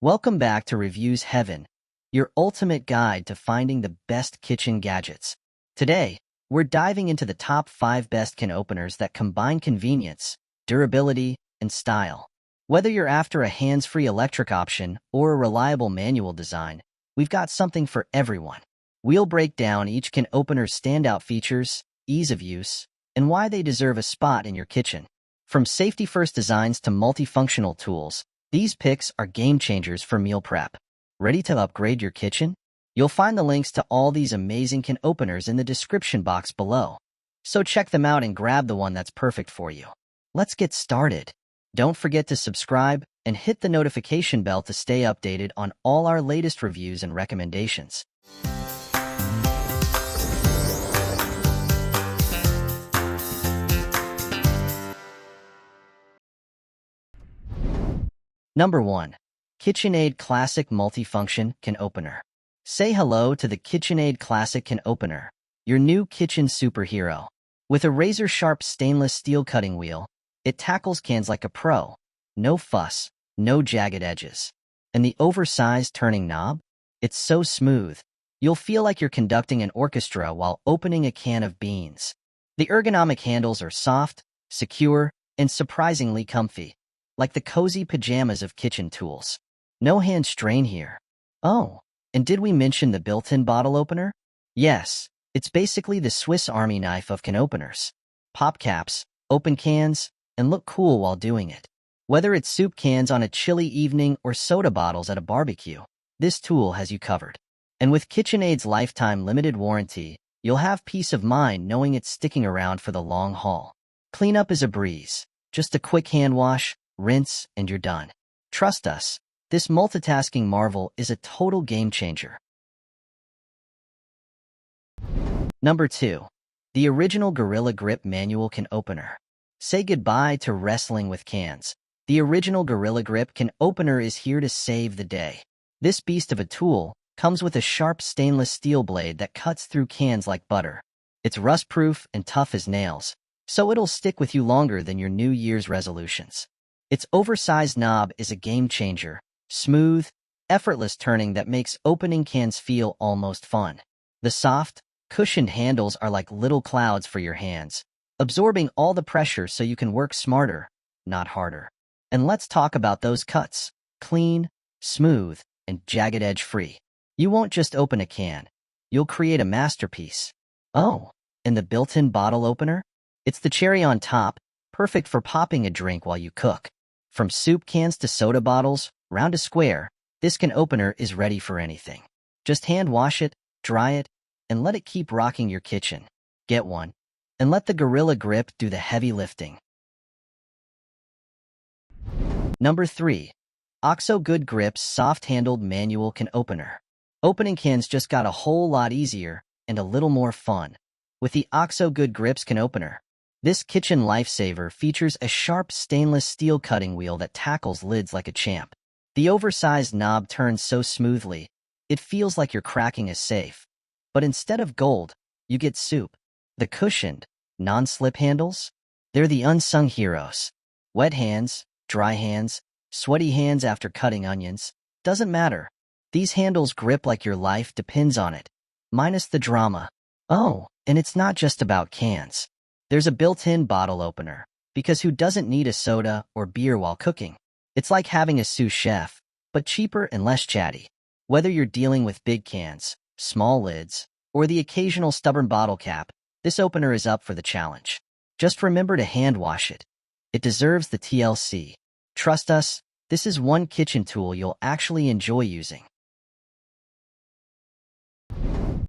Welcome back to Reviews Heaven, your ultimate guide to finding the best kitchen gadgets. Today, we're diving into the top 5 best can openers that combine convenience, durability, and style. Whether you're after a hands-free electric option or a reliable manual design, we've got something for everyone. We'll break down each can opener's standout features, ease of use, and why they deserve a spot in your kitchen. From safety-first designs to multifunctional tools, these picks are game changers for meal prep. Ready to upgrade your kitchen? You'll find the links to all these amazing can openers in the description box below. So check them out and grab the one that's perfect for you. Let's get started. Don't forget to subscribe and hit the notification bell to stay updated on all our latest reviews and recommendations. Number 1. KitchenAid Classic Multifunction Can Opener. Say hello to the KitchenAid Classic Can Opener, your new kitchen superhero. With a razor-sharp stainless steel cutting wheel, it tackles cans like a pro. No fuss, no jagged edges. And the oversized turning knob? It's so smooth, you'll feel like you're conducting an orchestra while opening a can of beans. The ergonomic handles are soft, secure, and surprisingly comfy, like the cozy pajamas of kitchen tools. No hand strain here. Oh, and did we mention the built-in bottle opener? Yes, it's basically the Swiss Army knife of can openers. Pop caps, open cans, and look cool while doing it. Whether it's soup cans on a chilly evening or soda bottles at a barbecue, this tool has you covered. And with KitchenAid's lifetime limited warranty, you'll have peace of mind knowing it's sticking around for the long haul. Cleanup is a breeze. Just a quick hand wash, rinse, and you're done. Trust us, this multitasking marvel is a total game changer. Number 2. The original Gorilla Grip Manual Can Opener. Say goodbye to wrestling with cans. The original Gorilla Grip Can Opener is here to save the day. This beast of a tool comes with a sharp stainless steel blade that cuts through cans like butter. It's rust-proof and tough as nails, so it'll stick with you longer than your New Year's resolutions. Its oversized knob is a game changer, smooth, effortless turning that makes opening cans feel almost fun. The soft, cushioned handles are like little clouds for your hands, absorbing all the pressure so you can work smarter, not harder. And let's talk about those cuts. Clean, smooth, and jagged edge-free. You won't just open a can, you'll create a masterpiece. Oh, and the built-in bottle opener? It's the cherry on top, perfect for popping a drink while you cook. From soup cans to soda bottles, round to square, this can opener is ready for anything. Just hand wash it, dry it, and let it keep rocking your kitchen. Get one, and let the Gorilla Grip do the heavy lifting. Number 3. OXO Good Grips Soft-Handled Manual Can Opener. Opening cans just got a whole lot easier and a little more fun with the OXO Good Grips Can Opener. This kitchen lifesaver features a sharp stainless steel cutting wheel that tackles lids like a champ. The oversized knob turns so smoothly, it feels like you're cracking a safe. But instead of gold, you get soup. The cushioned, non-slip handles? They're the unsung heroes. Wet hands, dry hands, sweaty hands after cutting onions, doesn't matter. These handles grip like your life depends on it, minus the drama. Oh, and it's not just about cans. There's a built-in bottle opener, because who doesn't need a soda or beer while cooking? It's like having a sous chef, but cheaper and less chatty. Whether you're dealing with big cans, small lids, or the occasional stubborn bottle cap, this opener is up for the challenge. Just remember to hand wash it. It deserves the TLC. Trust us, this is one kitchen tool you'll actually enjoy using.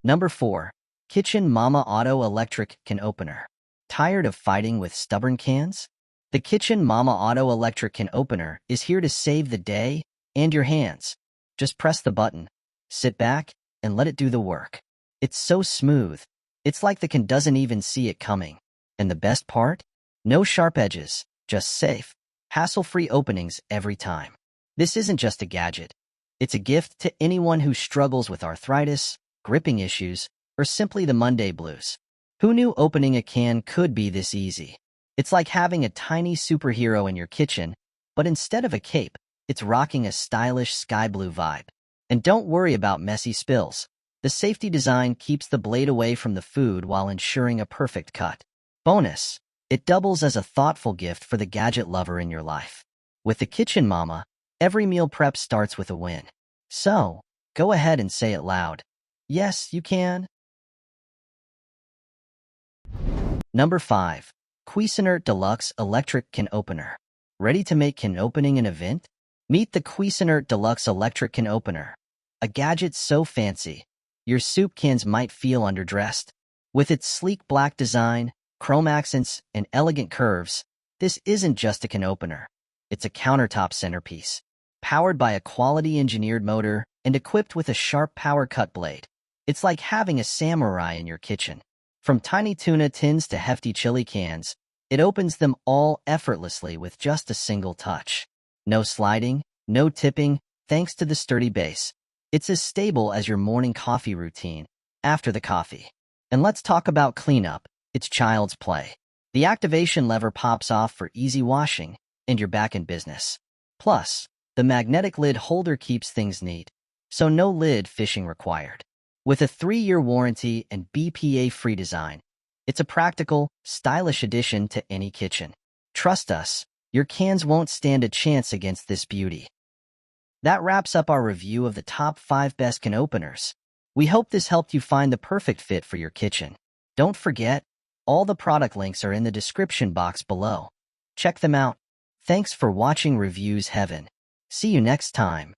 Number 4. Kitchen Mama Auto Electric Can Opener. Tired of fighting with stubborn cans? The Kitchen Mama Auto Electric Can Opener is here to save the day and your hands. Just press the button, sit back, and let it do the work. It's so smooth. It's like the can doesn't even see it coming. And the best part? No sharp edges, just safe, hassle-free openings every time. This isn't just a gadget. It's a gift to anyone who struggles with arthritis, gripping issues, or simply the Monday blues. Who knew opening a can could be this easy? It's like having a tiny superhero in your kitchen, but instead of a cape, It's rocking a stylish sky blue vibe. And don't worry about messy spills. The safety design keeps the blade away from the food while ensuring a perfect cut. Bonus, it doubles as a thoughtful gift for the gadget lover in your life. With the Kitchen Mama, every meal prep starts with a win. So, go ahead and say it loud. Yes, you can. Number 5. Cuisinart Deluxe Electric Can Opener. Ready to make can opening an event? Meet the Cuisinart Deluxe Electric Can Opener. A gadget so fancy, your soup cans might feel underdressed. With its sleek black design, chrome accents, and elegant curves, this isn't just a can opener. It's a countertop centerpiece. Powered by a quality-engineered motor and equipped with a sharp power cut blade, it's like having a samurai in your kitchen. From tiny tuna tins to hefty chili cans, it opens them all effortlessly with just a single touch. No sliding, no tipping, thanks to the sturdy base. It's as stable as your morning coffee routine after the coffee. And let's talk about cleanup. It's child's play. The activation lever pops off for easy washing, and you're back in business. Plus, the magnetic lid holder keeps things neat, so no lid fishing required. With a 3-year warranty and BPA-free design, it's a practical, stylish addition to any kitchen. Trust us, your cans won't stand a chance against this beauty. That wraps up our review of the top 5 best can openers. We hope this helped you find the perfect fit for your kitchen. Don't forget, all the product links are in the description box below. Check them out. Thanks for watching Reviews Heaven. See you next time.